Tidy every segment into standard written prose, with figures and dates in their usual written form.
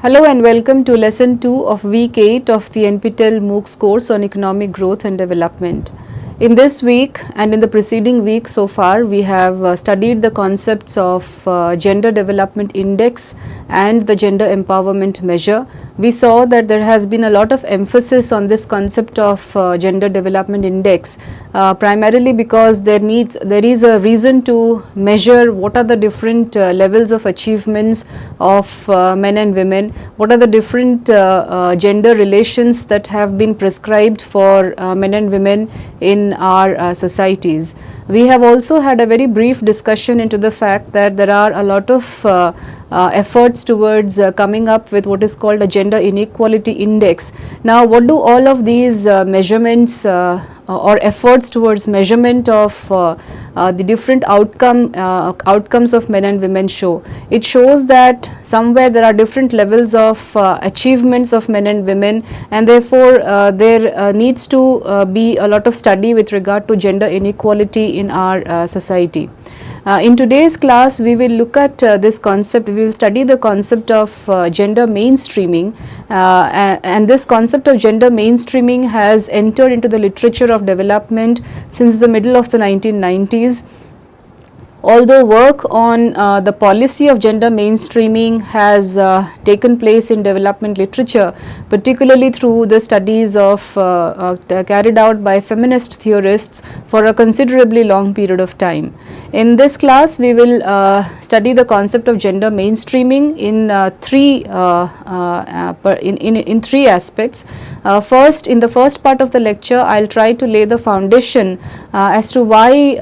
Hello and welcome to lesson 2 of week 8 of the NPTEL MOOCs course on economic growth and development. In this week and in the preceding week so far, we have studied the concepts of Gender Development Index and the Gender Empowerment Measure. We saw that there has been a lot of emphasis on this concept of Gender Development Index, primarily because there is a reason to measure what are the different levels of achievements of men and women, what are the different gender relations that have been prescribed for men and women in our societies. We have also had a very brief discussion into the fact that there are a lot of efforts towards coming up with what is called a gender inequality index. Now, what do all of these measurements or efforts towards measurement of the different outcomes of men and women show? It shows that somewhere there are different levels of achievements of men and women, and therefore there needs to be a lot of study with regard to gender inequality in our society. In today's class, we will look at this concept. We will study the concept of gender mainstreaming, and this concept of gender mainstreaming has entered into the literature of development since the middle of the 1990s. Although work on the policy of gender mainstreaming has taken place in development literature, particularly through the studies of carried out by feminist theorists for a considerably long period of time. In this class, we will study the concept of gender mainstreaming in three aspects. First, in the first part of the lecture, I'll try to lay the foundation as to why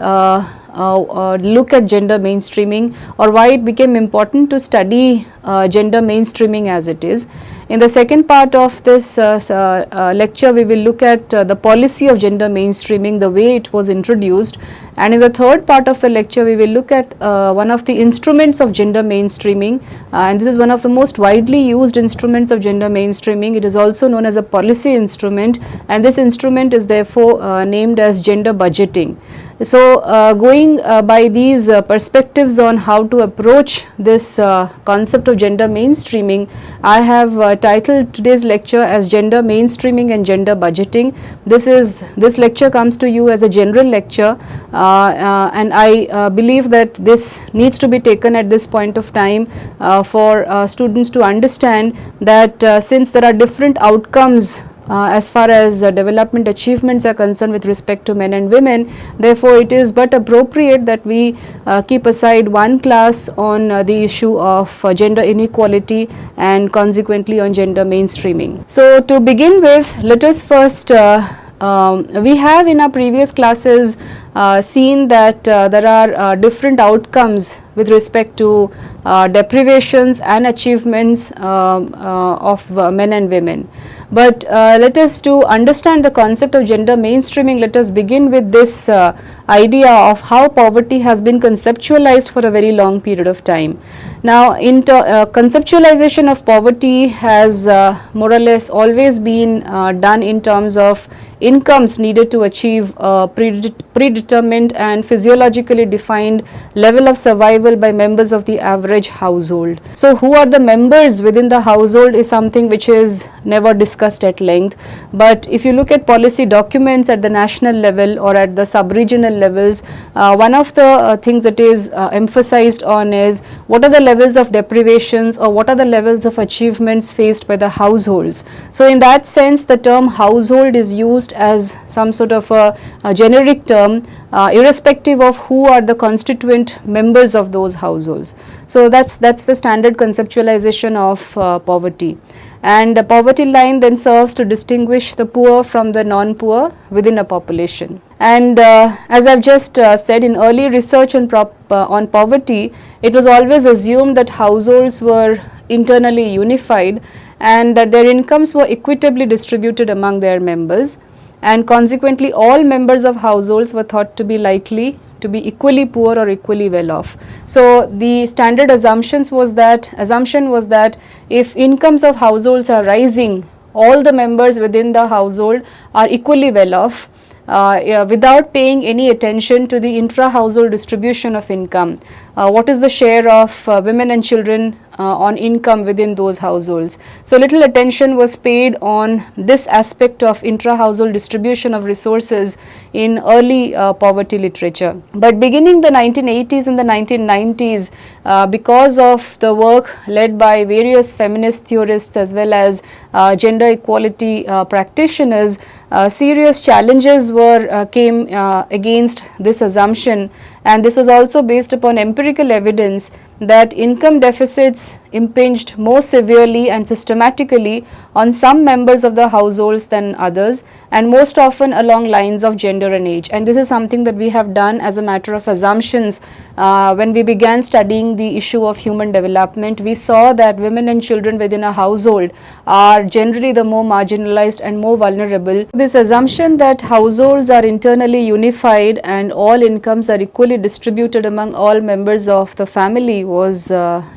look at gender mainstreaming, or why it became important to study gender mainstreaming as it is. In the second part of this lecture, we will look at the policy of gender mainstreaming, the way it was introduced, and in the third part of the lecture, we will look at one of the instruments of gender mainstreaming, and this is one of the most widely used instruments of gender mainstreaming. It is also known as a policy instrument, and this instrument is therefore named as gender budgeting. So, going by these perspectives on how to approach this concept of gender mainstreaming, I have titled today's lecture as Gender Mainstreaming and Gender Budgeting. This lecture comes to you as a general lecture, and I believe that this needs to be taken at this point of time for students to understand that since there are different outcomes as far as development achievements are concerned with respect to men and women, therefore it is but appropriate that we keep aside one class on the issue of gender inequality and consequently on gender mainstreaming. So, to begin with, let us first we have in our previous classes seen that there are different outcomes with respect to deprivations and achievements of men and women. But let us, to understand the concept of gender mainstreaming, let us begin with this idea of how poverty has been conceptualized for a very long period of time. Now, conceptualization of poverty has more or less always been done in terms of incomes needed to achieve a predetermined and physiologically defined level of survival by members of the average household. So, who are the members within the household is something which is never discussed at length, but if you look at policy documents at the national level or at the sub-regional levels, one of the things that is emphasized on is what are the levels of deprivations or what are the levels of achievements faced by the households. So, in that sense, the term household is used as some sort of a generic term, irrespective of who are the constituent members of those households. So, that's the standard conceptualization of poverty. And the poverty line then serves to distinguish the poor from the non-poor within a population. And as I've just said, in early research on poverty, it was always assumed that households were internally unified and that their incomes were equitably distributed among their members, and consequently all members of households were thought to be likely to be equally poor or equally well off. So, the standard assumption was that if incomes of households are rising, all the members within the household are equally well off, without paying any attention to the intra-household distribution of income. What is the share of women and children on income within those households? So little attention was paid on this aspect of intra-household distribution of resources in early poverty literature. But beginning the 1980s and the 1990s, because of the work led by various feminist theorists as well as gender equality practitioners, serious challenges came against this assumption, and this was also based upon empirical evidence that income deficits impinged more severely and systematically on some members of the households than others, and most often along lines of gender and age. And this is something that we have done as a matter of assumptions. When we began studying the issue of human development, we saw that women and children within a household are generally the more marginalized and more vulnerable. This assumption that households are internally unified and all incomes are equally distributed among all members of the family was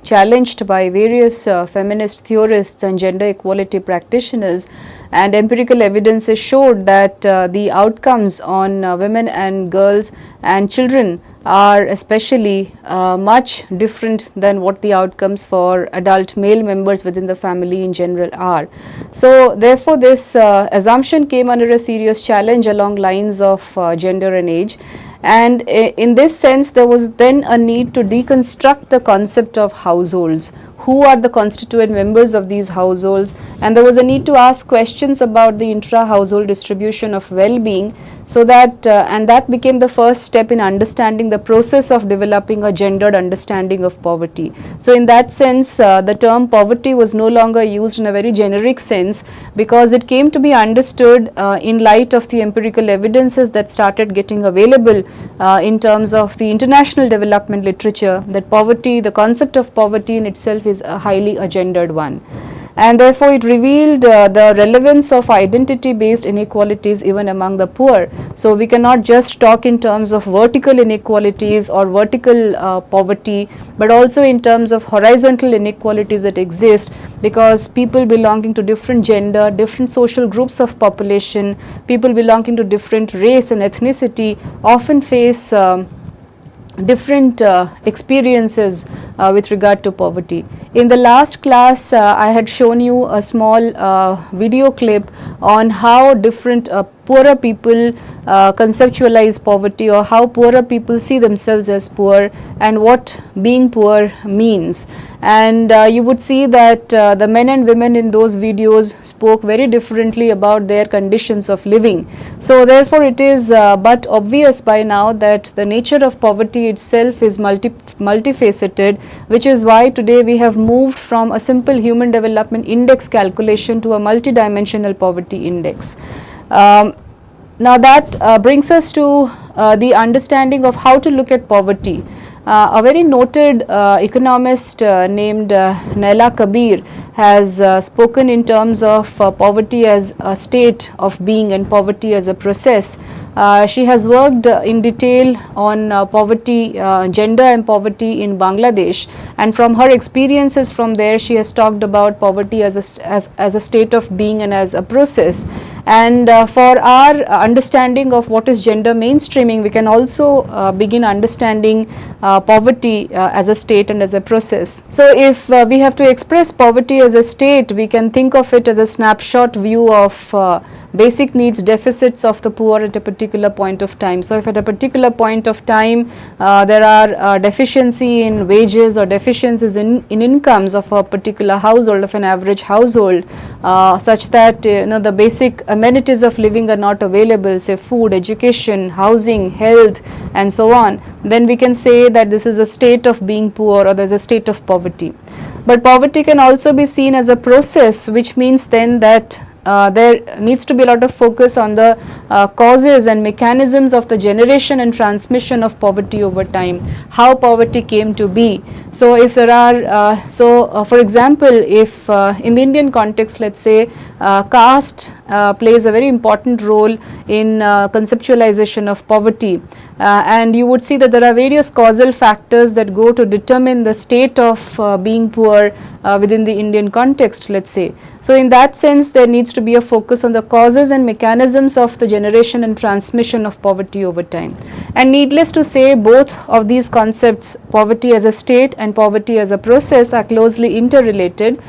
challenged by various feminist theorists and gender equality practitioners, and empirical evidences showed that the outcomes on women and girls and children are especially much different than what the outcomes for adult male members within the family in general are. So therefore this assumption came under a serious challenge along lines of gender and age. And in this sense, there was then a need to deconstruct the concept of households. Who are the constituent members of these households? And there was a need to ask questions about the intra-household distribution of well-being, so that and that became the first step in understanding the process of developing a gendered understanding of poverty. So in that sense, the term poverty was no longer used in a very generic sense, because it came to be understood in light of the empirical evidences that started getting available in terms of the international development literature, that poverty, the concept of poverty in itself is a highly gendered one. And therefore it revealed the relevance of identity based inequalities even among the poor. So we cannot just talk in terms of vertical inequalities or vertical poverty, but also in terms of horizontal inequalities that exist, because people belonging to different gender, different social groups of population, people belonging to different race and ethnicity often face different experiences with regard to poverty. In the last class, I had shown you a small video clip on how different poorer people conceptualize poverty, or how poorer people see themselves as poor and what being poor means. And you would see that the men and women in those videos spoke very differently about their conditions of living. So therefore it is but obvious by now that the nature of poverty itself is multifaceted, which is why today we have moved from a simple human development index calculation to a multidimensional poverty index. Now that brings us to the understanding of how to look at poverty. A very noted economist named Naila Kabir has spoken in terms of poverty as a state of being and poverty as a process. She has worked in detail on poverty, gender and poverty in Bangladesh, and from her experiences from there she has talked about poverty as a state of being and as a process. And for our understanding of what is gender mainstreaming, we can also begin understanding poverty as a state and as a process. So if we have to express poverty as a state, we can think of it as a snapshot view of basic needs deficits of the poor at a particular point of time. So if at a particular point of time there are deficiency in wages or deficiencies in incomes of a particular household, of an average household, such that the basic amenities of living are not available, say food, education, housing, health and so on, then we can say that this is a state of being poor, or there is a state of poverty. But poverty can also be seen as a process, which means then that there needs to be a lot of focus on the causes and mechanisms of the generation and transmission of poverty over time, how poverty came to be. So if there are, for example, if in the Indian context, let's say caste plays a very important role in conceptualization of poverty. And you would see that there are various causal factors that go to determine the state of being poor within the Indian context, let's say. So in that sense, there needs to be a focus on the causes and mechanisms of the generation and transmission of poverty over time. And needless to say, both of these concepts, poverty as a state and poverty as a process, are closely interrelated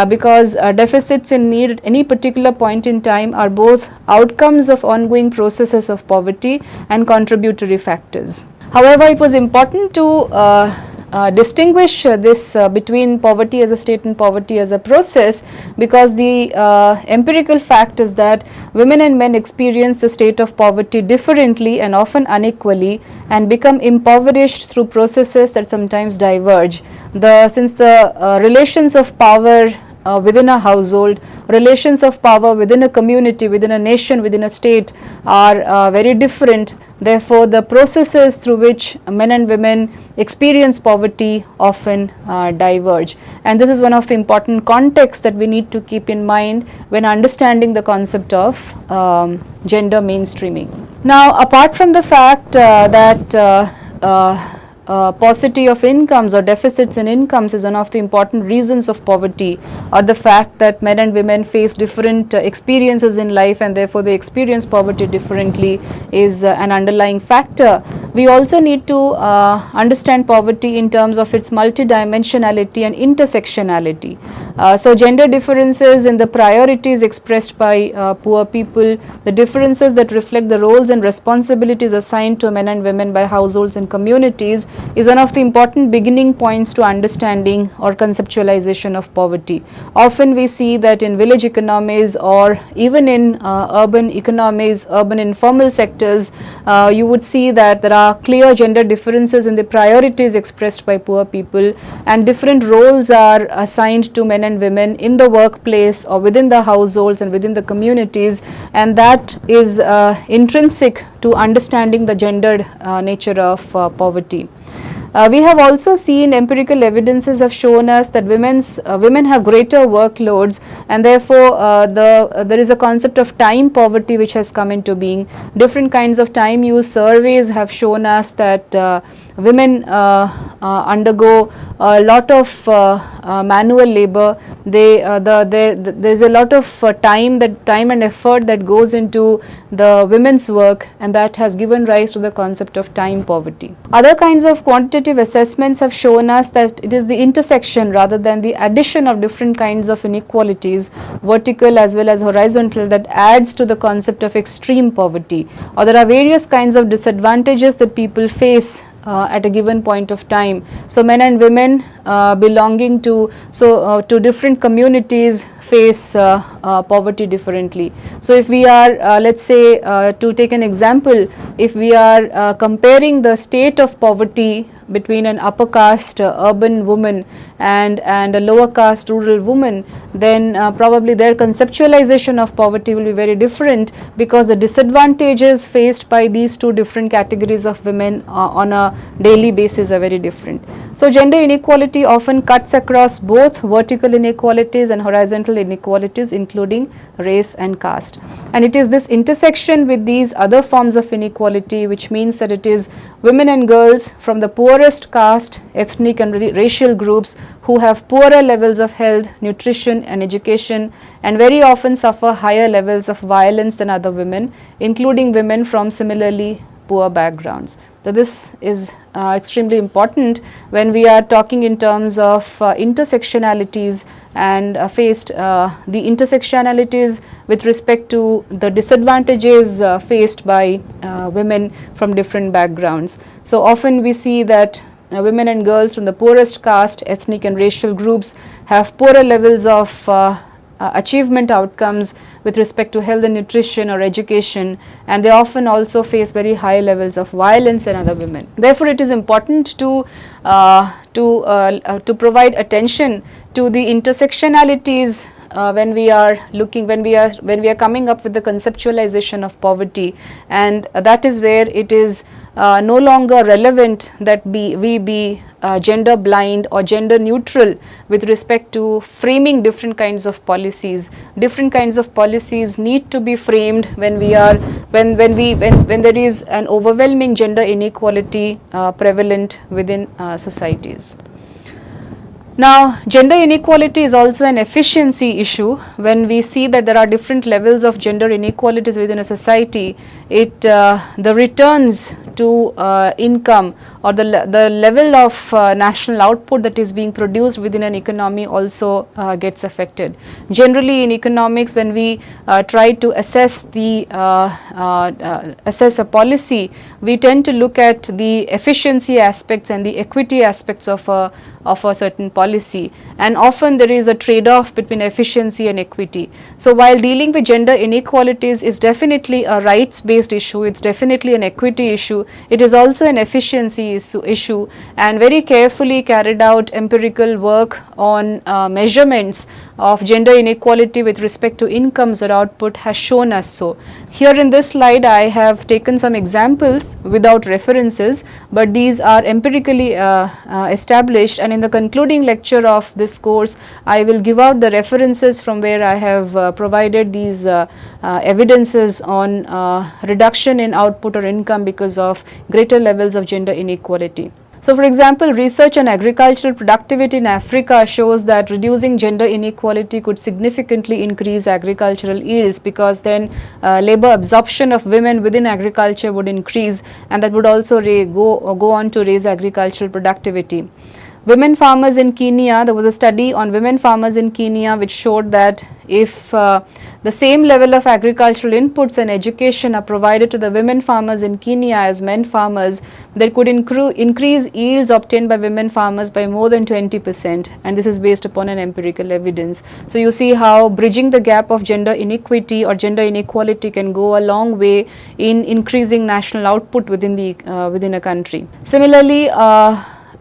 because deficits in need at any particular point in time are both outcomes of ongoing processes of poverty and contributory factors. However, it was important to distinguish this between poverty as a state and poverty as a process, because the empirical fact is that women and men experience the state of poverty differently and often unequally, and become impoverished through processes that sometimes diverge. Since the relations of power within a household, relations of power within a community, within a nation, within a state are very different. Therefore, the processes through which men and women experience poverty often diverge. And this is one of the important contexts that we need to keep in mind when understanding the concept of gender mainstreaming. Now, apart from the fact that paucity of incomes or deficits in incomes is one of the important reasons of poverty, or the fact that men and women face different experiences in life and therefore they experience poverty differently is an underlying factor. We also need to understand poverty in terms of its multidimensionality and intersectionality. So gender differences in the priorities expressed by poor people, the differences that reflect the roles and responsibilities assigned to men and women by households and communities, is one of the important beginning points to understanding or conceptualization of poverty. Often we see that in village economies or even in urban economies, urban informal sectors, you would see that there are clear gender differences in the priorities expressed by poor people, and different roles are assigned to men and women in the workplace or within the households and within the communities, and that is intrinsic to understanding the gendered nature of poverty. We have also seen empirical evidences have shown us that women have greater workloads, and therefore there is a concept of time poverty which has come into being. Different kinds of time use surveys have shown us that women undergo a lot of manual labor. There's a lot of time and effort that goes into the women's work, and that has given rise to the concept of time poverty. Other kinds of quantitative assessments have shown us that it is the intersection rather than the addition of different kinds of inequalities, vertical as well as horizontal, that adds to the concept of extreme poverty. Or there are various kinds of disadvantages that people face at a given point of time. So men and women belonging to different communities face poverty differently. So if we are let's say to take an example, if we are comparing the state of poverty between an upper caste urban woman and a lower caste rural woman, then probably their conceptualization of poverty will be very different, because the disadvantages faced by these two different categories of women on a daily basis are very different. So gender inequality often cuts across both vertical inequalities and horizontal inequalities, including race and caste. And it is this intersection with these other forms of inequality which means that it is women and girls from the poorest caste, ethnic and racial groups who have poorer levels of health, nutrition and education, and very often suffer higher levels of violence than other women, including women from similarly poor backgrounds. So this is extremely important when we are talking in terms of intersectionalities and faced the intersectionalities with respect to the disadvantages faced by women from different backgrounds. So often we see that women and girls from the poorest caste, ethnic and racial groups have poorer levels of achievement outcomes with respect to health and nutrition or education, and they often also face very high levels of violence than other women. Therefore, it is important to provide attention to the intersectionalities when we are coming up with the conceptualization of poverty, and that is where it is no longer relevant that we be gender blind or gender neutral with respect to framing different kinds of policies. Different kinds of policies need to be framed when when there is an overwhelming gender inequality prevalent within societies. Now, gender inequality is also an efficiency issue. When we see that there are different levels of gender inequalities within a society, the returns to income or the level of national output that is being produced within an economy also gets affected. Generally, in economics, when we try to assess assess a policy, we tend to look at the efficiency aspects and the equity aspects of a certain policy, and often there is a trade-off between efficiency and equity. So while dealing with gender inequalities is definitely a rights-based issue, it's definitely an equity issue, it is also an efficiency issue, and very carefully carried out empirical work on measurements of gender inequality with respect to incomes or output has shown us so. Here in this slide I have taken some examples without references, but these are empirically established, and in the concluding lecture of this course I will give out the references from where I have provided these evidences on reduction in output or income because of greater levels of gender inequality. So, for example, research on agricultural productivity in Africa shows that reducing gender inequality could significantly increase agricultural yields, because then labor absorption of women within agriculture would increase, and that would also go on to raise agricultural productivity. Women farmers in Kenya, there was a study on women farmers in Kenya which showed that if the same level of agricultural inputs and education are provided to the women farmers in Kenya as men farmers, that could increase yields obtained by women farmers by more than 20%, and this is based upon an empirical evidence. So you see how bridging the gap of gender inequity or gender inequality can go a long way in increasing national output within a country. Similarly,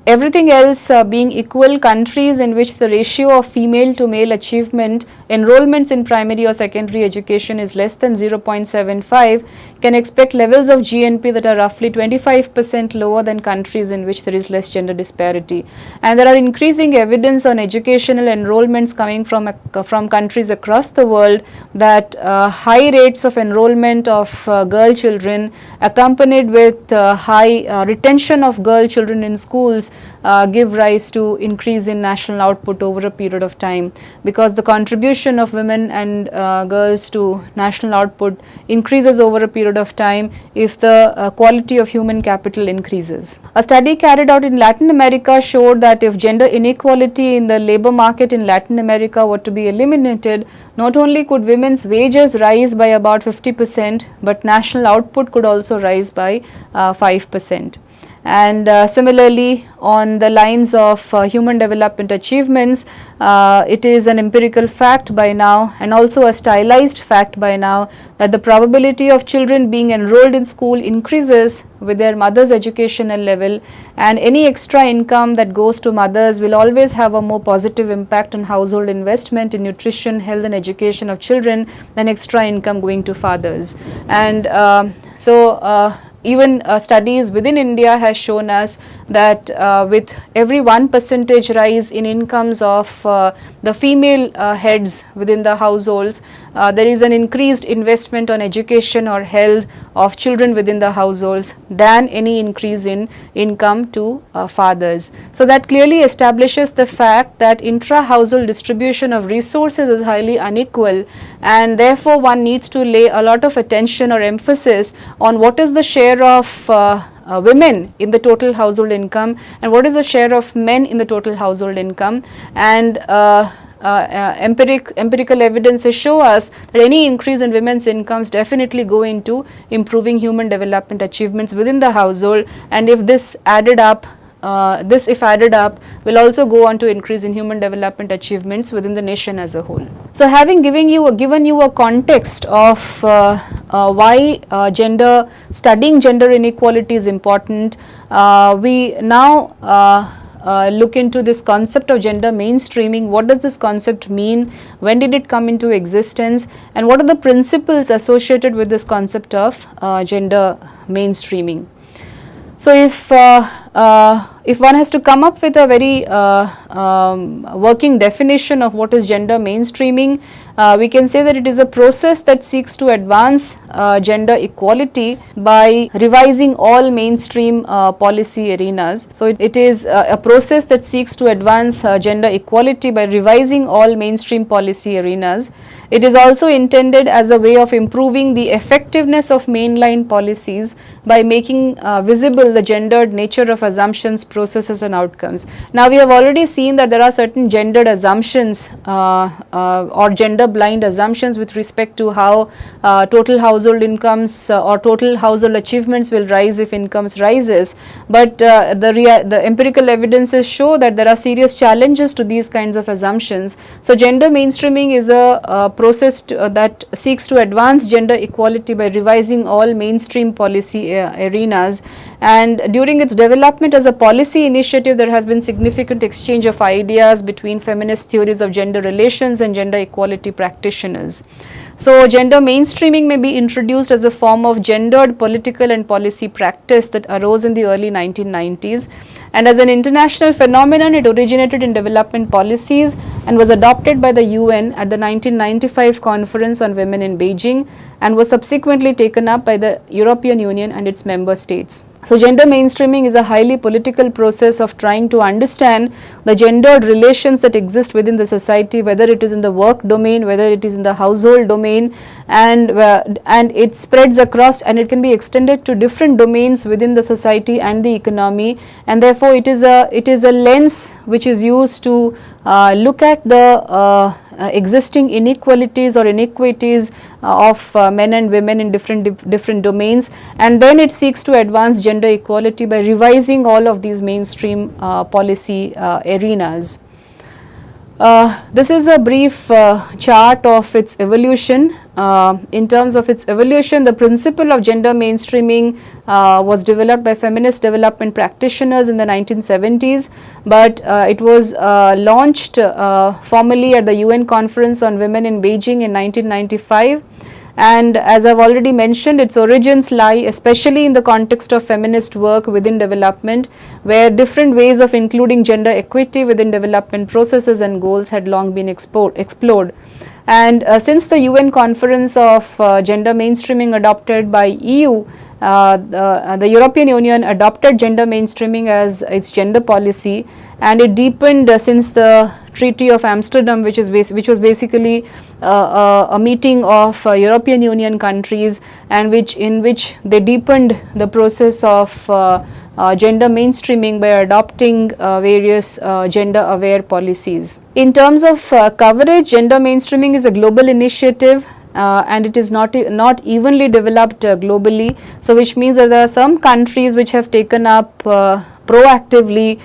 everything else being equal, countries in which the ratio of female to male achievement enrollments in primary or secondary education is less than 0.75 can expect levels of GNP that are roughly 25% lower than countries in which there is less gender disparity. And there are increasing evidence on educational enrollments coming from countries across the world that high rates of enrollment of girl children accompanied with high retention of girl children in schools give rise to increase in national output over a period of time, because the contribution of women and girls to national output increases over a period of time if the quality of human capital increases. A study carried out in Latin America showed that if gender inequality in the labor market in Latin America were to be eliminated, not only could women's wages rise by about 50%, but national output could also rise by 5%. And similarly, on the lines of human development achievements, it is an empirical fact by now and also a stylized fact by now that the probability of children being enrolled in school increases with their mother's educational level, and any extra income that goes to mothers will always have a more positive impact on household investment in nutrition, health and education of children than extra income going to fathers. And even studies within India has shown us that with every 1% rise in incomes of the female heads within the households, there is an increased investment on education or health of children within the households than any increase in income to fathers. So that clearly establishes the fact that intra-household distribution of resources is highly unequal, and therefore one needs to lay a lot of attention or emphasis on what is the share of women in the total household income and what is the share of men in the total household income. And empirical evidences show us that any increase in women's incomes definitely go into improving human development achievements within the household, and if this added up, if added up, will also go on to increase in human development achievements within the nation as a whole. So having given you a context of why studying gender inequality is important, we now look into this concept of gender mainstreaming. What does this concept mean? When did it come into existence? And what are the principles associated with this concept of gender mainstreaming? So if one has to come up with a very working definition of what is gender mainstreaming, we can say that it is a process that seeks to advance gender equality by revising all mainstream policy arenas. So it is a process that seeks to advance gender equality by revising all mainstream policy arenas. It is also intended as a way of improving the effectiveness of mainline policies by making visible the gendered nature of assumptions, processes and outcomes. Now we have already seen that there are certain gendered assumptions or gender blind assumptions with respect to how total household incomes or total household achievements will rise if incomes rises, but the empirical evidences show that there are serious challenges to these kinds of assumptions. So gender mainstreaming is a process that seeks to advance gender equality by revising all mainstream policy arenas, and during its development as a policy initiative there has been significant exchange of ideas between feminist theories of gender relations and gender equality practitioners. So gender mainstreaming may be introduced as a form of gendered political and policy practice that arose in the early 1990s, and as an international phenomenon it originated in development policies and was adopted by the UN at the 1995 Conference on Women in Beijing and was subsequently taken up by the European Union and its member states. So gender mainstreaming is a highly political process of trying to understand the gendered relations that exist within the society, whether it is in the work domain, whether it is in the household domain, and it spreads across and it can be extended to different domains within the society and the economy, and therefore it is a lens which is used to look at the existing inequalities or inequities of men and women in different domains, and then it seeks to advance gender equality by revising all of these mainstream policy arenas. This is a brief chart of its evolution. In terms of its evolution, the principle of gender mainstreaming was developed by feminist development practitioners in the 1970s, but it was launched formally at the UN Conference on Women in Beijing in 1995. And as I have already mentioned, its origins lie especially in the context of feminist work within development, where different ways of including gender equity within development processes and goals had long been explored. And since the UN Conference of Gender Mainstreaming adopted by EU, the European Union adopted gender mainstreaming as its gender policy, and it deepened since the Treaty of Amsterdam, which was basically a meeting of European Union countries, and in which they deepened the process of gender mainstreaming by adopting various gender aware policies. In terms of coverage, gender mainstreaming is a global initiative and it is not evenly developed globally. So which means that there are some countries which have taken up proactively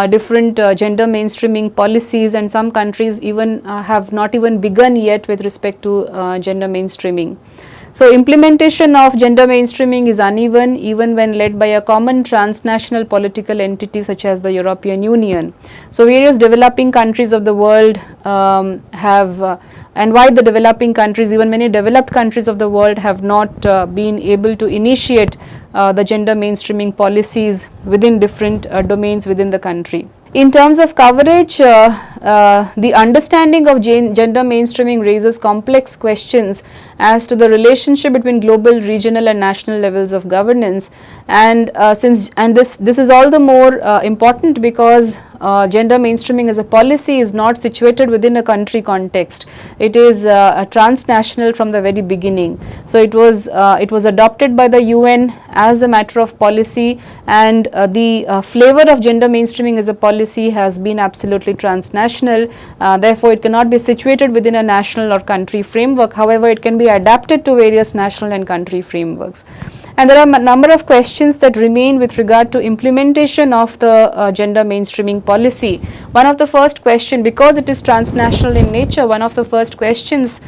different gender mainstreaming policies, and some countries even have not even begun yet with respect to gender mainstreaming. So implementation of gender mainstreaming is uneven even when led by a common transnational political entity such as the European Union. So various developing countries of the world and why the developing countries, even many developed countries of the world, have not been able to initiate the gender mainstreaming policies within different domains within the country. In terms of coverage, the understanding of gender mainstreaming raises complex questions as to the relationship between global, regional and national levels of governance, and this is all the more important because gender mainstreaming as a policy is not situated within a country context. It is transnational from the very beginning. So it was adopted by the UN as a matter of policy, and the flavor of gender mainstreaming as a policy has been absolutely transnational. Therefore it cannot be situated within a national or country framework. However, it can be adapted to various national and country frameworks. And there are a number of questions that remain with regard to implementation of the gender mainstreaming policy. One of the first question, because it is transnational in nature, one of the first questions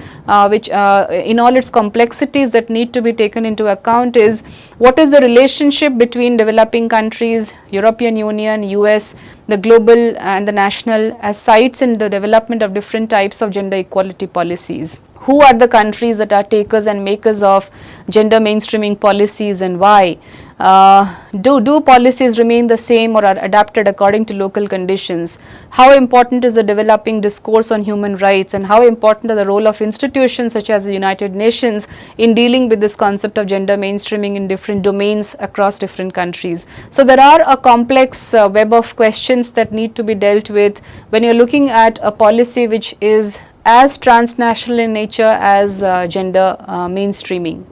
which in all its complexities that need to be taken into account is what is the relationship between developing countries, European Union, US, the global and the national as sites in the development of different types of gender equality policies. Who are the countries that are takers and makers of gender mainstreaming policies and why? Do policies remain the same or are adapted according to local conditions? How important is the developing discourse on human rights, and how important are the role of institutions such as the United Nations in dealing with this concept of gender mainstreaming in different domains across different countries? So there are a complex web of questions that need to be dealt with when you're looking at a policy which is as transnational in nature as gender mainstreaming.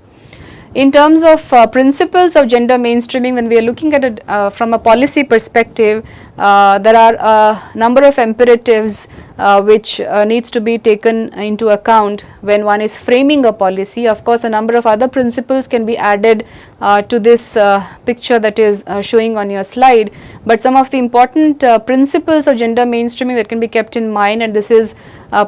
In terms of principles of gender mainstreaming, when we are looking at it from a policy perspective, there are a number of imperatives which needs to be taken into account when one is framing a policy. Of course, a number of other principles can be added to this picture that is showing on your slide, but some of the important principles of gender mainstreaming that can be kept in mind, and this is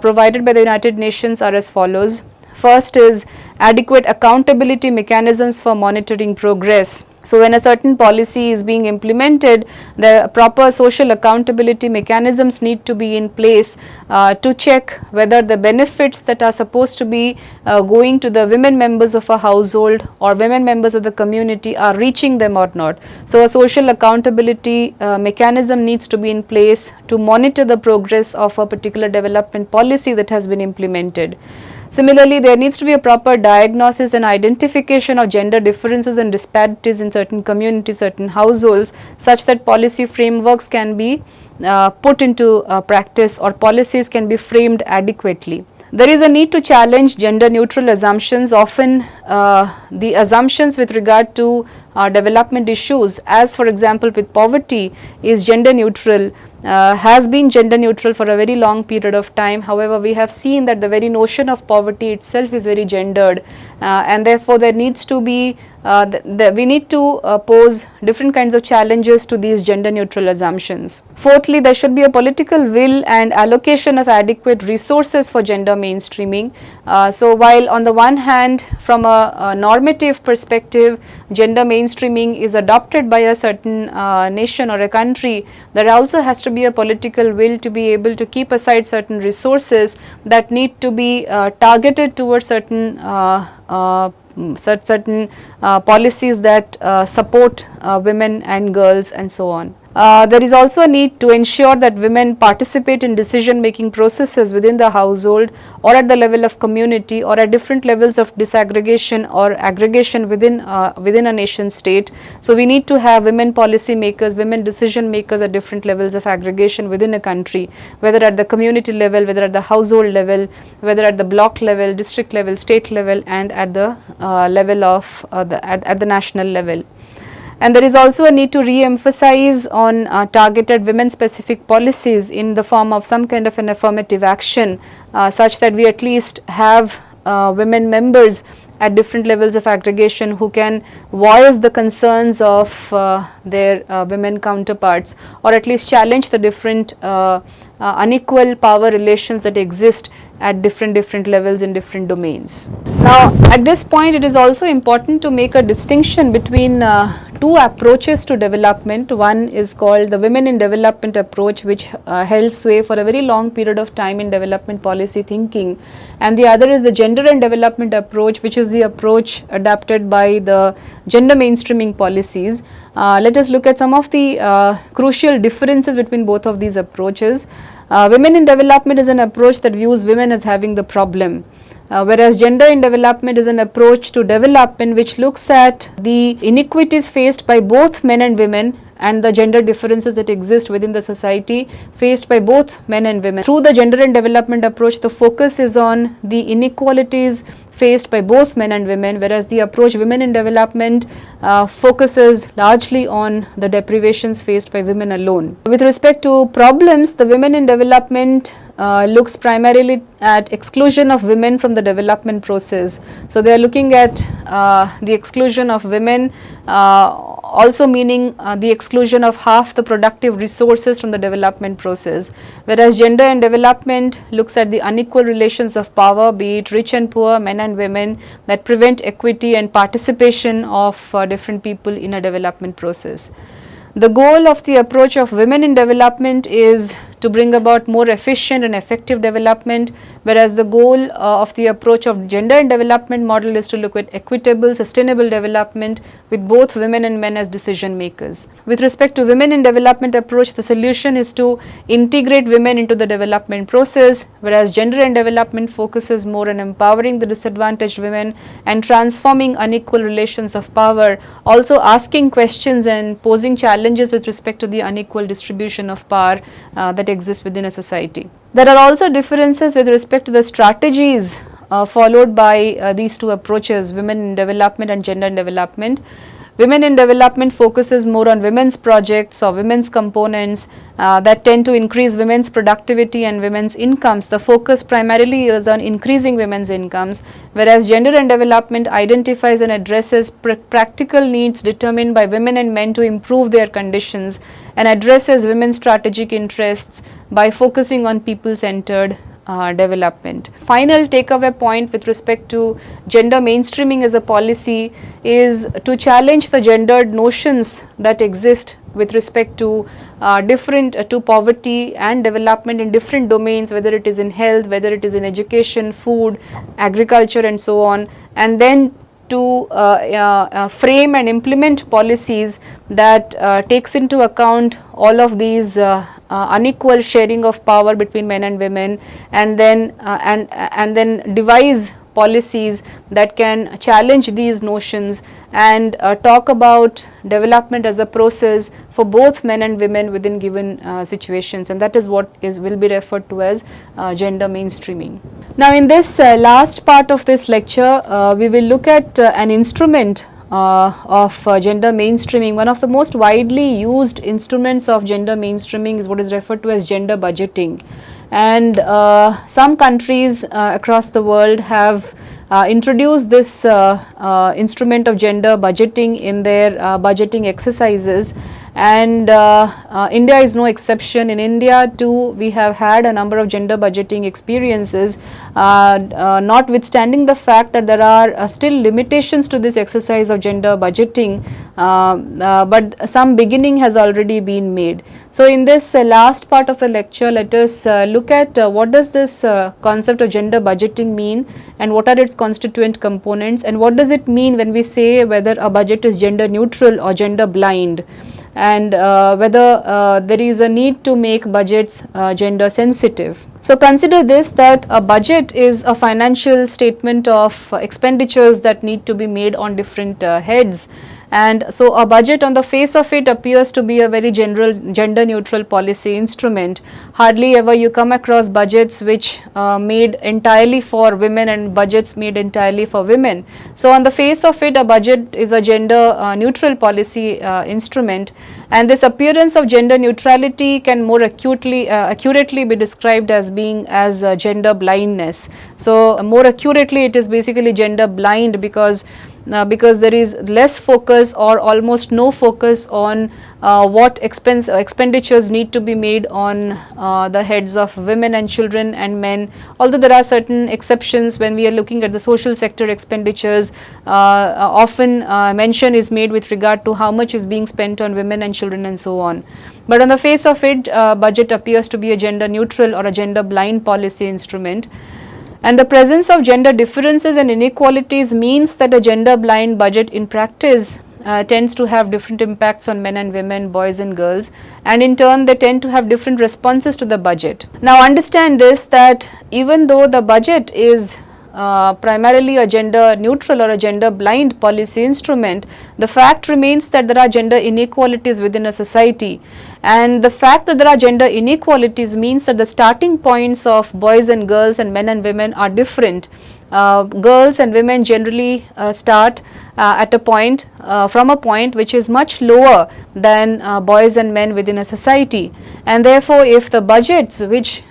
provided by the United Nations, are as follows. First is adequate accountability mechanisms for monitoring progress. So when a certain policy is being implemented, the proper social accountability mechanisms need to be in place to check whether the benefits that are supposed to be going to the women members of a household or women members of the community are reaching them or not. So a social accountability mechanism needs to be in place to monitor the progress of a particular development policy that has been implemented. Similarly, there needs to be a proper diagnosis and identification of gender differences and disparities in certain communities, certain households, such that policy frameworks can be put into practice or policies can be framed adequately. There is a need to challenge gender neutral assumptions. Often the assumptions with regard to development issues, as for example with poverty, is gender neutral, has been gender neutral for a very long period of time. However, we have seen that the very notion of poverty itself is very gendered, and therefore there needs to be we need to pose different kinds of challenges to these gender neutral assumptions. Fourthly, there should be a political will and allocation of adequate resources for gender mainstreaming. So while on the one hand, from a normative perspective, gender mainstreaming is adopted by a certain nation or a country, there also has to be a political will to be able to keep aside certain resources that need to be targeted towards certain policies that support women and girls and so on. There is also a need to ensure that women participate in decision making processes within the household or at the level of community or at different levels of disaggregation or aggregation within a nation state. So we need to have women policy makers, women decision makers at different levels of aggregation within a country, whether at the community level, whether at the household level, whether at the block level, district level, state level, and at the level of at the national level. And there is also a need to re-emphasize on targeted women-specific policies in the form of some kind of an affirmative action, such that we at least have women members at different levels of aggregation who can voice the concerns of their women counterparts, or at least challenge the different unequal power relations that exist at different levels in different domains. Now, at this point, it is also important to make a distinction between two approaches to development. One is called the Women in Development approach, which held sway for a very long period of time in development policy thinking, and the other is the Gender and Development approach, which is the approach adapted by the gender mainstreaming policies. Let us look at some of the crucial differences between both of these approaches. Women in Development is an approach that views women as having the problem, whereas Gender in Development is an approach to development which looks at the inequities faced by both men and women and the gender differences that exist within the society faced by both men and women. Through the Gender and Development approach, the focus is on the inequalities faced by both men and women, whereas the approach Women in Development focuses largely on the deprivations faced by women alone. With respect to problems, the Women in Development looks primarily at exclusion of women from the development process. So they are looking at the exclusion of women, also meaning the exclusion of half the productive resources from the development process, whereas Gender and Development looks at the unequal relations of power, be it rich and poor, men and women, that prevent equity and participation of different people in a development process. The goal of the approach of Women in Development is to bring about more efficient and effective development whereas the goal of the approach of gender and development model is to look at equitable, sustainable development with both women and men as decision makers. With respect to women in development approach, the solution is to integrate women into the development process, whereas gender and development focuses more on empowering the disadvantaged women and transforming unequal relations of power, also asking questions and posing challenges with respect to the unequal distribution of power that exists within a society. There are also differences with respect to the strategies followed by these two approaches, women in development and gender in development. Women in development focuses more on women's projects or women's components that tend to increase women's productivity and women's incomes. The focus primarily is on increasing women's incomes, whereas gender and development identifies and addresses practical needs determined by women and men to improve their conditions and addresses women's strategic interests by focusing on people-centered development. Final takeaway point with respect to gender mainstreaming as a policy is to challenge the gendered notions that exist with respect to to poverty and development in different domains, whether it is in health, whether it is in education, food, agriculture and so on, and then to frame and implement policies that takes into account all of these unequal sharing of power between men and women, and then devise policies that can challenge these notions and talk about development as a process for both men and women within given situations, and that is what will be referred to as gender mainstreaming. Now in this last part of this lecture, we will look at an instrument of gender mainstreaming. One of the most widely used instruments of gender mainstreaming is what is referred to as gender budgeting, and some countries across the world have introduced this instrument of gender budgeting in their budgeting exercises, and India is no exception. In India too, we have had a number of gender budgeting experiences, notwithstanding the fact that there are still limitations to this exercise of gender budgeting, but some beginning has already been made. So in this last part of the lecture, let us look at what does this concept of gender budgeting mean, and what are its constituent components, and what does it mean when we say whether a budget is gender neutral or gender blind, and whether there is a need to make budgets gender sensitive. So consider this, that a budget is a financial statement of expenditures that need to be made on different heads. And so a budget on the face of it appears to be a very general gender neutral policy instrument. Hardly ever you come across budgets which made entirely for women and budgets made entirely for women. So on the face of it, a budget is a gender neutral policy instrument, and this appearance of gender neutrality can more accurately be described as being as gender blindness. So more accurately, it is basically gender blind because there is less focus or almost no focus on what expenditures need to be made on the heads of women and children and men. Although there are certain exceptions when we are looking at the social sector expenditures, often mention is made with regard to how much is being spent on women and children and so on. But on the face of it, budget appears to be a gender neutral or a gender blind policy instrument. And the presence of gender differences and inequalities means that a gender blind budget in practice tends to have different impacts on men and women, boys and girls, and in turn they tend to have different responses to the budget. Now understand this, that even though the budget is primarily a gender neutral or a gender blind policy instrument, the fact remains that there are gender inequalities within a society, and the fact that there are gender inequalities means that the starting points of boys and girls and men and women are different. Girls and women generally start at a point from a point which is much lower than boys and men within a society, and therefore if the budgets which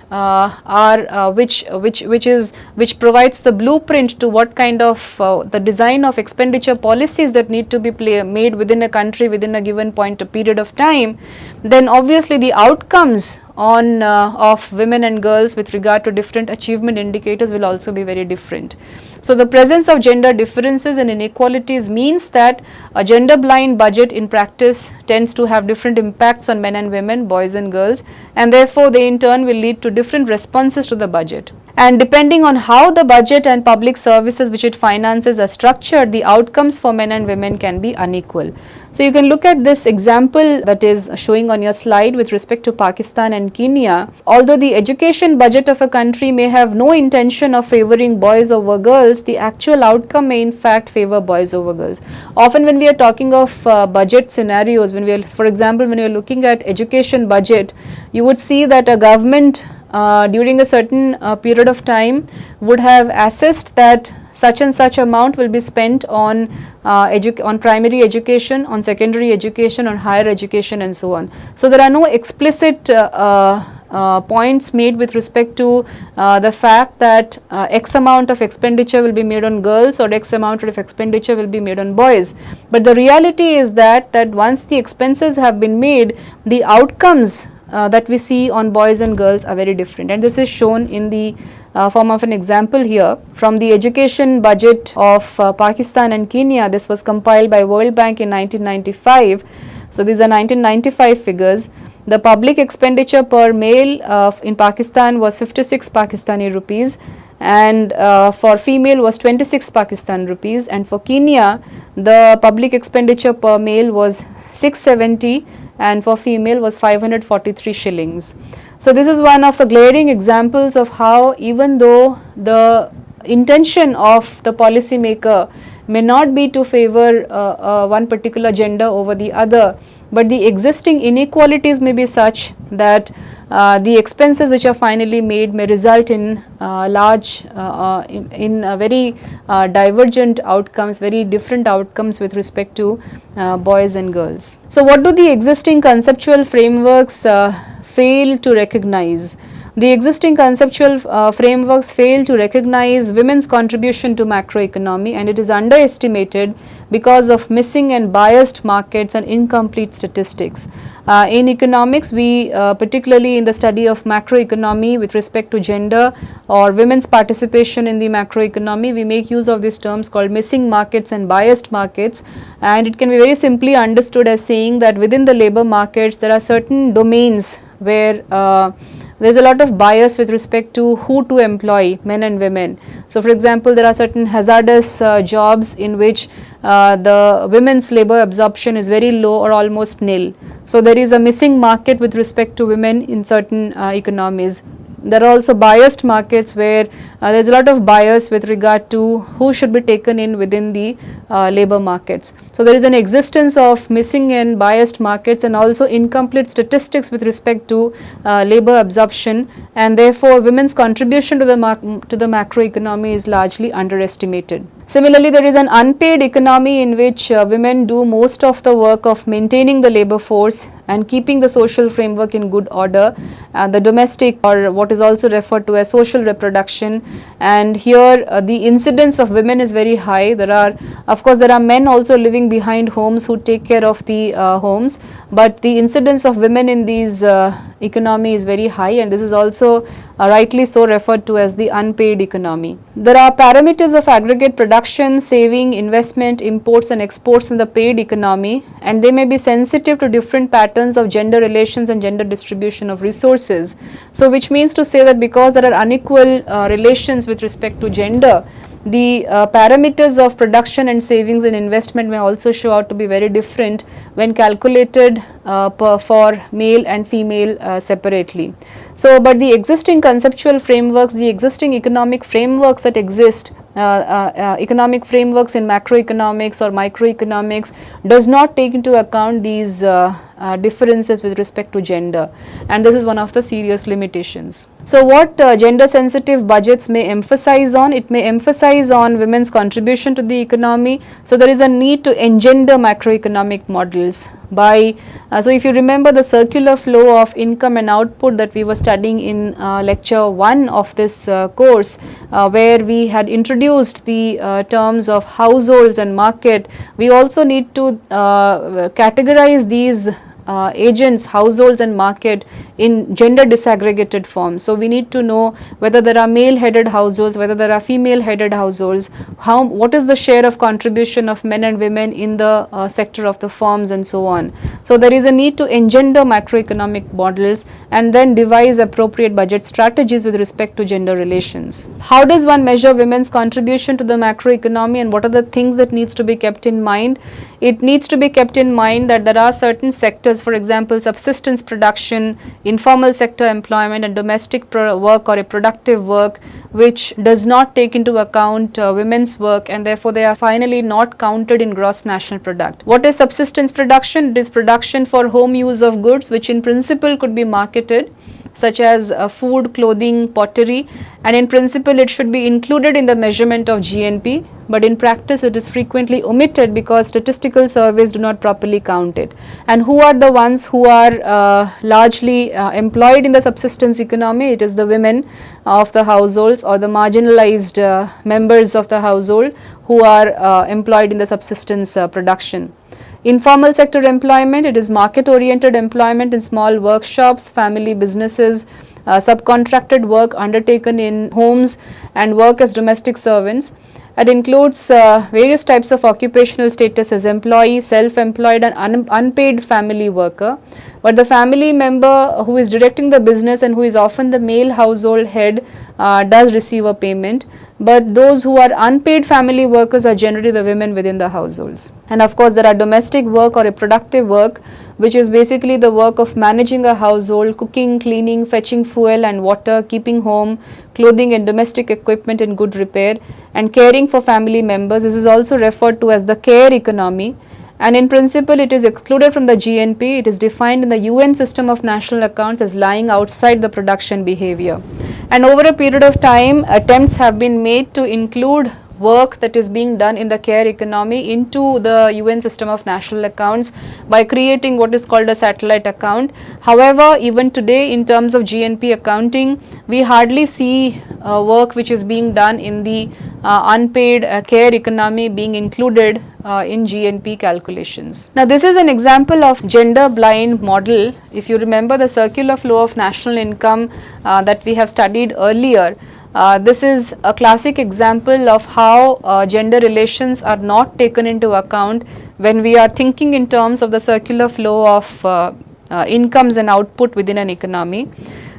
which provides the blueprint to what kind of the design of expenditure policies that need to be made within a country within a given point of period of time, then obviously the outcomes on of women and girls with regard to different achievement indicators will also be very different. So the presence of gender differences and inequalities means that a gender blind budget in practice tends to have different impacts on men and women, boys and girls, and therefore they in turn will lead to different responses to the budget. And depending on how the budget and public services which it finances are structured, the outcomes for men and women can be unequal. So you can look at this example that is showing on your slide with respect to Pakistan and Kenya. Although the education budget of a country may have no intention of favoring boys over girls, the actual outcome may in fact favor boys over girls. Often when we are talking of budget scenarios, when we are, for example, when you are looking at education budget, you would see that a government during a certain period of time would have assessed that such and such amount will be spent on primary education, on secondary education, on higher education and so on. So there are no explicit points made with respect to the fact that X amount of expenditure will be made on girls or X amount of expenditure will be made on boys. But the reality is that once the expenses have been made, the outcomes that we see on boys and girls are very different, and this is shown in the form of an example here from the education budget of Pakistan and Kenya. This was compiled by World Bank in 1995. So these are 1995 figures. The public expenditure per male in Pakistan was 56 Pakistani rupees, and for female was 26 Pakistan rupees, and for Kenya the public expenditure per male was 670 and for female was 543 shillings. So this is one of the glaring examples of how, even though the intention of the policy maker may not be to favor one particular gender over the other, but the existing inequalities may be such that the expenses which are finally made may result in very divergent outcomes, very different outcomes with respect to boys and girls. So what do the existing conceptual frameworks fail to recognize? The existing conceptual frameworks fail to recognize women's contribution to macroeconomy, and it is underestimated because of missing and biased markets and incomplete statistics. In economics, we particularly in the study of macroeconomy with respect to gender or women's participation in the macroeconomy, we make use of these terms called missing markets and biased markets, and it can be very simply understood as saying that within the labor markets there are certain domains where there is a lot of bias with respect to who to employ, men and women. So for example, there are certain hazardous jobs in which the women's labor absorption is very low or almost nil. So there is a missing market with respect to women in certain economies. There are also biased markets where there is a lot of bias with regard to who should be taken in within the labor markets. So there is an existence of missing and biased markets and also incomplete statistics with respect to labor absorption, and therefore women's contribution to the macroeconomy is largely underestimated. Similarly, there is an unpaid economy in which women do most of the work of maintaining the labor force and keeping the social framework in good order, the domestic, or what is also referred to as social reproduction, and here the incidence of women is very high. There are men also living behind homes who take care of the homes, but the incidence of women in these economy is very high, and this is also rightly so referred to as the unpaid economy. There are parameters of aggregate production, saving, investment, imports and exports in the paid economy, and they may be sensitive to different patterns of gender relations and gender distribution of resources. So which means to say that because there are unequal relations with respect to gender, the parameters of production and savings and investment may also show out to be very different when calculated for male and female separately. So, but the existing conceptual frameworks, the existing economic frameworks that exist, economic frameworks in macroeconomics or microeconomics, does not take into account these differences with respect to gender, and this is one of the serious limitations. So what gender sensitive budgets may emphasize on? It may emphasize on women's contribution to the economy. So there is a need to engender macroeconomic models by so if you remember the circular flow of income and output that we were studying in lecture 1 of this course, where we had introduced the terms of households and market, we also need to categorize these agents, households and market in gender disaggregated form. So we need to know whether there are male headed households, whether there are female headed households, what is the share of contribution of men and women in the sector of the firms and so on. So there is a need to engender macroeconomic models and then devise appropriate budget strategies with respect to gender relations. How does one measure women's contribution to the macroeconomy, and what are the things that needs to be kept in mind? It needs to be kept in mind that there are certain sectors, for example, subsistence production, informal sector employment and domestic work or a productive work, which does not take into account women's work, and therefore they are finally not counted in gross national product. What is subsistence production? It is production for home use of goods which in principle could be marketed, such as food, clothing, pottery, and in principle it should be included in the measurement of GNP, but in practice it is frequently omitted because statistical surveys do not properly count it. And who are the ones who are largely employed in the subsistence economy? It is the women of the households or the marginalized members of the household who are employed in the subsistence production. Informal sector employment, it is market oriented employment in small workshops, family businesses, subcontracted work undertaken in homes and work as domestic servants. It includes various types of occupational status as employee, self-employed and unpaid family worker. But the family member who is directing the business and who is often the male household head does receive a payment. But those who are unpaid family workers are generally the women within the households. And of course, there are domestic work or a productive work, which is basically the work of managing a household, cooking, cleaning, fetching fuel and water, keeping home, clothing and domestic equipment in good repair, and caring for family members. This is also referred to as the care economy. And in principle, it is excluded from the GNP. It is defined in the UN system of national accounts as lying outside the production behavior. And over a period of time, attempts have been made to include work that is being done in the care economy into the UN system of national accounts by creating what is called a satellite account. However, even today in terms of GNP accounting, we hardly see work which is being done in the unpaid care economy being included in GNP calculations. Now this is an example of gender blind model. If you remember the circular flow of national income that we have studied earlier, this is a classic example of how gender relations are not taken into account when we are thinking in terms of the circular flow of incomes and output within an economy.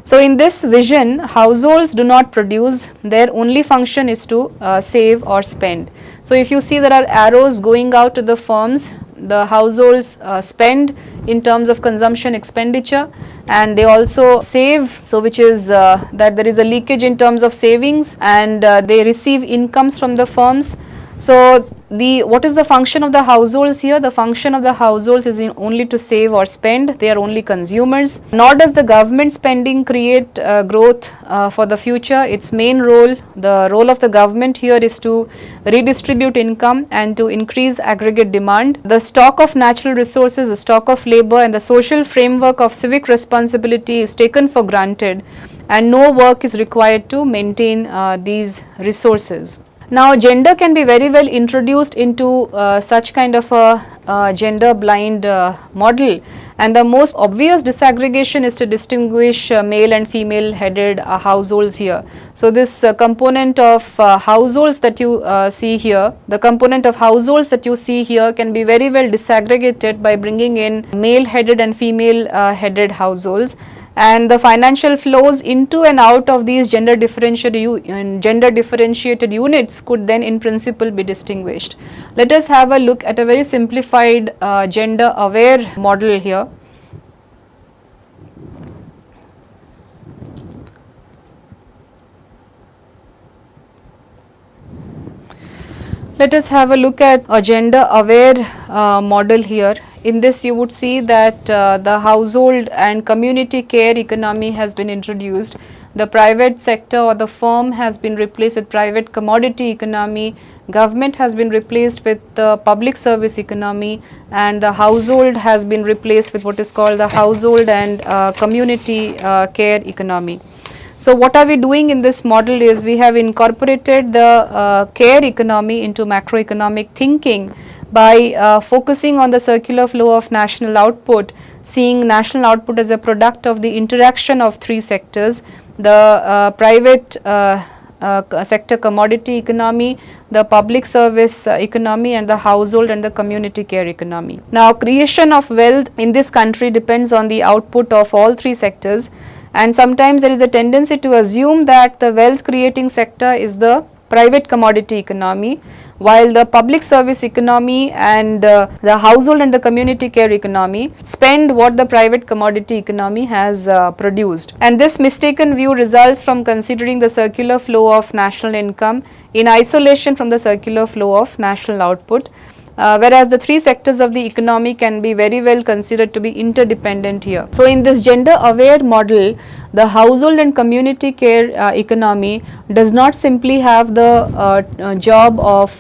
So in this vision, households do not produce, their only function is to save or spend. So if you see there are arrows going out to the firms, the households spend in terms of consumption expenditure, and they also save, so which is that there is a leakage in terms of savings, and they receive incomes from the firms. So what is the function of the households here? The function of the households is only to save or spend. They are only consumers. Nor does the government spending create growth for the future. Its main role, the role of the government here is to redistribute income and to increase aggregate demand. The stock of natural resources, the stock of labor and the social framework of civic responsibility is taken for granted, and no work is required to maintain these resources. Now gender can be very well introduced into such kind of a gender blind model, and the most obvious disaggregation is to distinguish male and female headed households here. So this component of households that you see here, the component of households that you see here can be very well disaggregated by bringing in male headed and female headed households. And the financial flows into and out of these gender differentiated units could then in principle be distinguished. Let us have a look at a very simplified gender aware model here. Let us have a look at a gender aware model here. In this you would see that the household and community care economy has been introduced. The private sector or the firm has been replaced with private commodity economy. Government has been replaced with the public service economy, and the household has been replaced with what is called the household and community care economy. So what are we doing in this model is we have incorporated the care economy into macroeconomic thinking by focusing on the circular flow of national output. seeing national output as a product of the interaction of three sectors: the private sector commodity economy, the public service economy, and the household and the community care economy. Now, creation of wealth in this country depends on the output of all three sectors, and sometimes there is a tendency to assume that the wealth creating sector is the private commodity economy, while the public service economy and the household and the community care economy spend what the private commodity economy has produced. And this mistaken view results from considering the circular flow of national income in isolation from the circular flow of national output. Whereas the three sectors of the economy can be very well considered to be interdependent here. So, in this gender aware model, the household and community care economy does not simply have the job of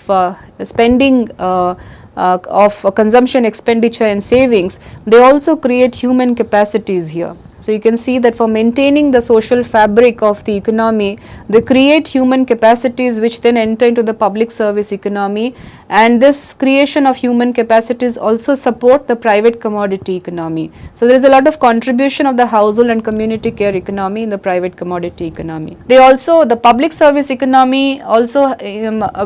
spending of consumption, expenditure and savings, they also create human capacities here. So, you can see that for maintaining the social fabric of the economy, they create human capacities which then enter into the public service economy, and this creation of human capacities also support the private commodity economy. So, there is a lot of contribution of the household and community care economy in the private commodity economy. They also, the public service economy also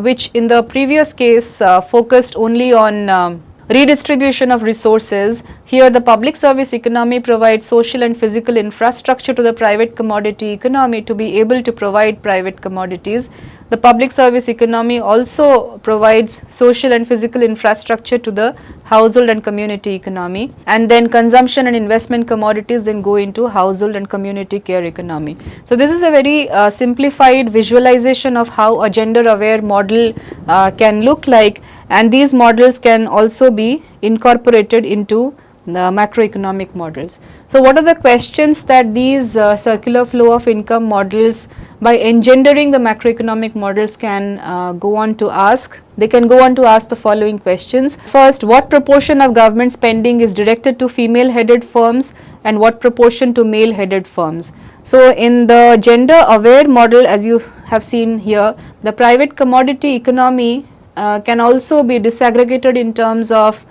which in the previous case focused only on redistribution of resources. Here the public service economy provides social and physical infrastructure to the private commodity economy to be able to provide private commodities. The public service economy also provides social and physical infrastructure to the household and community economy, and then consumption and investment commodities then go into household and community care economy. So, this is a very simplified visualization of how a gender aware model can look like, and these models can also be incorporated into the macroeconomic models. So, what are the questions that these circular flow of income models, by engendering the macroeconomic models, can go on to ask? They can go on to ask the following questions. First, what proportion of government spending is directed to female headed firms and what proportion to male headed firms? So, in the gender aware model, as you have seen here, the private commodity economy can also be disaggregated in terms of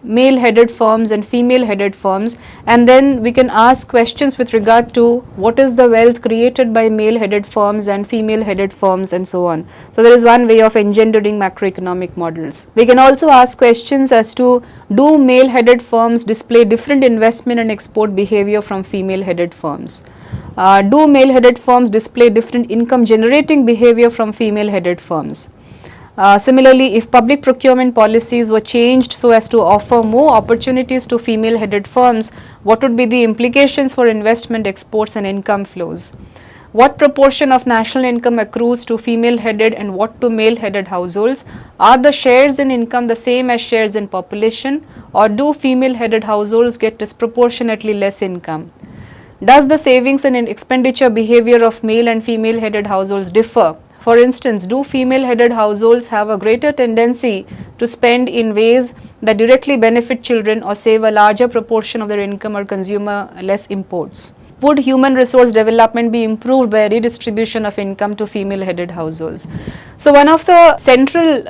male headed firms and female headed firms, and then we can ask questions with regard to what is the wealth created by male headed firms and female headed firms and so on. So, there is one way of engendering macroeconomic models. We can also ask questions as to, do male headed firms display different investment and export behavior from female headed firms? Do male headed firms display different income generating behavior from female headed firms? Similarly, if public procurement policies were changed so as to offer more opportunities to female headed firms, what would be the implications for investment, exports and income flows? What proportion of national income accrues to female headed and what to male headed households? Are the shares in income the same as shares in population, or do female headed households get disproportionately less income? Does the savings and expenditure behavior of male and female headed households differ? For instance, do female headed households have a greater tendency to spend in ways that directly benefit children or save a larger proportion of their income or consume less imports? Would human resource development be improved by a redistribution of income to female headed households? So, one of the central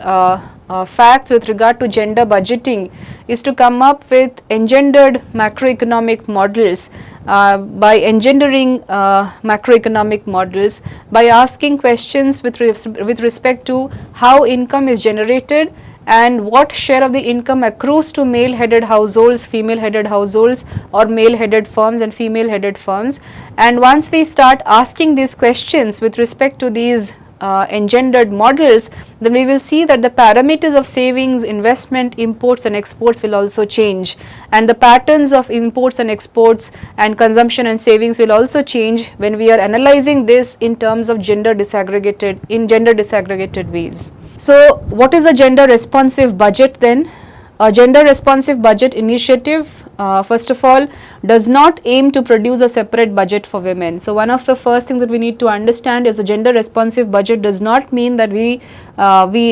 facts with regard to gender budgeting is to come up with engendered macroeconomic models. By engendering macroeconomic models, by asking questions with respect to how income is generated and what share of the income accrues to male headed households, female headed households, or male headed firms and female headed firms. And once we start asking these questions with respect to these engendered models, then we will see that the parameters of savings, investment, imports and exports will also change, and the patterns of imports and exports and consumption and savings will also change when we are analyzing this in terms of gender disaggregated ways. So, what is a gender responsive budget then? A gender responsive budget initiative, first of all, does not aim to produce a separate budget for women. So, one of the first things that we need to understand is the gender responsive budget does not mean that we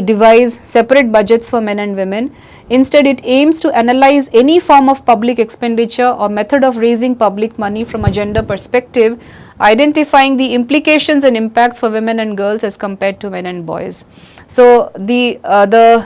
devise separate budgets for men and women. Instead, it aims to analyze any form of public expenditure or method of raising public money from a gender perspective, identifying the implications and impacts for women and girls as compared to men and boys. So, the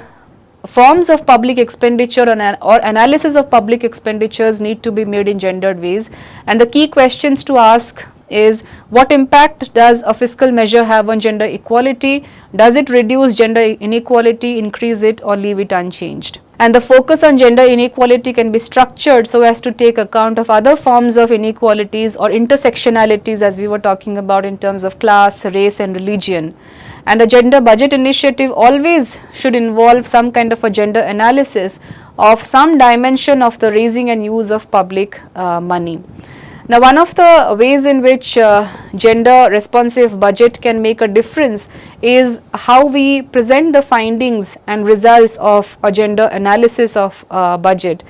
forms of public expenditure or analysis of public expenditures need to be made in gendered ways, and the key questions to ask is, what impact does a fiscal measure have on gender equality? Does it reduce gender inequality, increase it, or leave it unchanged? And the focus on gender inequality can be structured so as to take account of other forms of inequalities or intersectionalities, as we were talking about in terms of class, race and religion. And a gender budget initiative always should involve some kind of a gender analysis of some dimension of the raising and use of public money. Now, one of the ways in which gender responsive budget can make a difference is how we present the findings and results of a gender analysis of budget.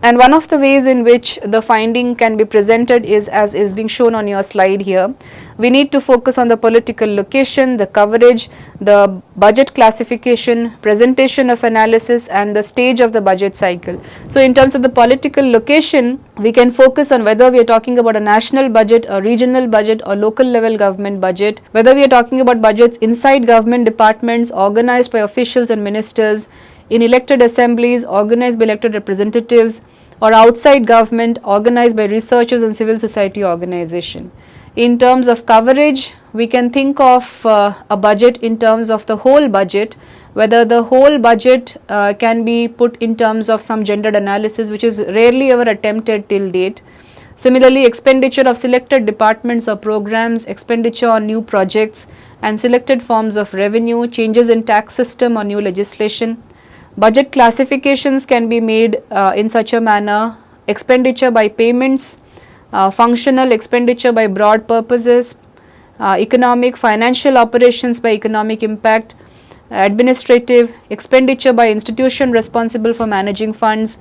And one of the ways in which the finding can be presented is as is being shown on your slide here. We need to focus on the political location, the coverage, the budget classification, presentation of analysis and the stage of the budget cycle. So, in terms of the political location, we can focus on whether we are talking about a national budget, a regional budget or local level government budget, whether we are talking about budgets inside government departments organized by officials and ministers, in elected assemblies organized by elected representatives, or outside government organized by researchers and civil society organization. In terms of coverage, we can think of a budget in terms of the whole budget, whether the whole budget can be put in terms of some gendered analysis, which is rarely ever attempted till date. Similarly, expenditure of selected departments or programs, expenditure on new projects and selected forms of revenue, changes in tax system or new legislation. Budget classifications can be made in such a manner: expenditure by payments, functional expenditure by broad purposes, economic financial operations by economic impact, administrative expenditure by institution responsible for managing funds,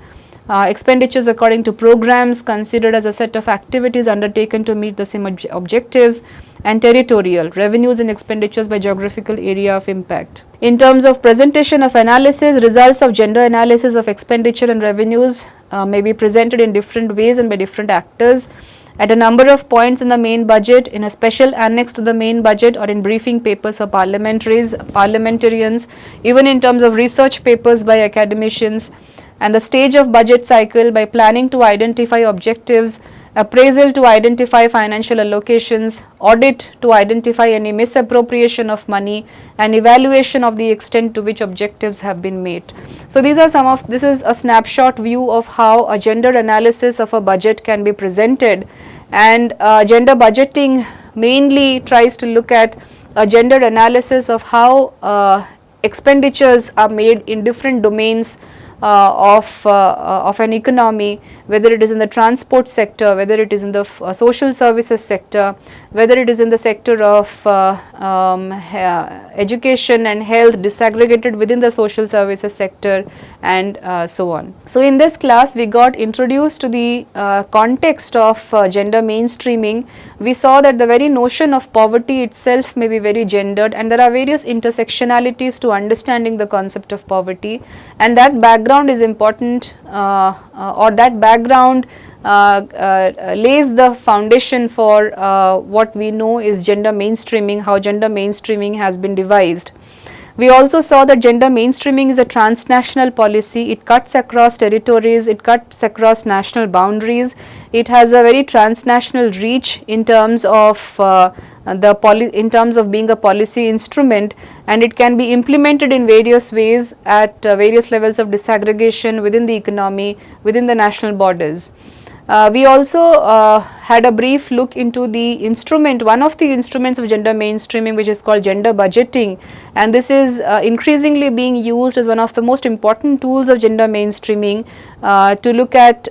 expenditures according to programs considered as a set of activities undertaken to meet the same objectives, and territorial revenues and expenditures by geographical area of impact. In terms of presentation of analysis, results of gender analysis of expenditure and revenues may be presented in different ways and by different actors at a number of points in the main budget, in a special annex to the main budget, or in briefing papers for parliamentarians, even in terms of research papers by academicians, and the stage of budget cycle by planning to identify objectives, appraisal to identify financial allocations, audit to identify any misappropriation of money, and evaluation of the extent to which objectives have been met. So, this is a snapshot view of how a gender analysis of a budget can be presented, and gender budgeting mainly tries to look at a gender analysis of how expenditures are made in different domains of an economy, whether it is in the transport sector, whether it is in the social services sector, whether it is in the sector of education and health disaggregated within the social services sector, and so on. So, in this class we got introduced to the context of gender mainstreaming. We saw that the very notion of poverty itself may be very gendered, and there are various intersectionalities to understanding the concept of poverty, and that background is important, or that background lays the foundation for what we know is gender mainstreaming, how gender mainstreaming has been devised. We also saw that gender mainstreaming is a transnational policy. It cuts across territories, it cuts across national boundaries, it has a very transnational reach in terms of being a policy instrument, and it can be implemented in various ways at various levels of disaggregation within the economy, within the national borders. We also had a brief look into the instrument, one of the instruments of gender mainstreaming, which is called gender budgeting, and this is increasingly being used as one of the most important tools of gender mainstreaming to look at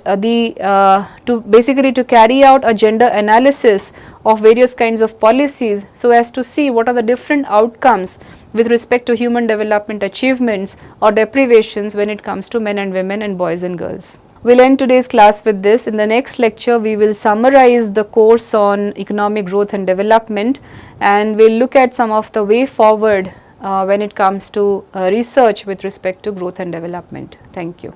to carry out a gender analysis of various kinds of policies, so as to see what are the different outcomes with respect to human development achievements or deprivations when it comes to men and women and boys and girls. We will end today's class with this. In the next lecture, we will summarize the course on economic growth and development, and we will look at some of the way forward when it comes to research with respect to growth and development. Thank you.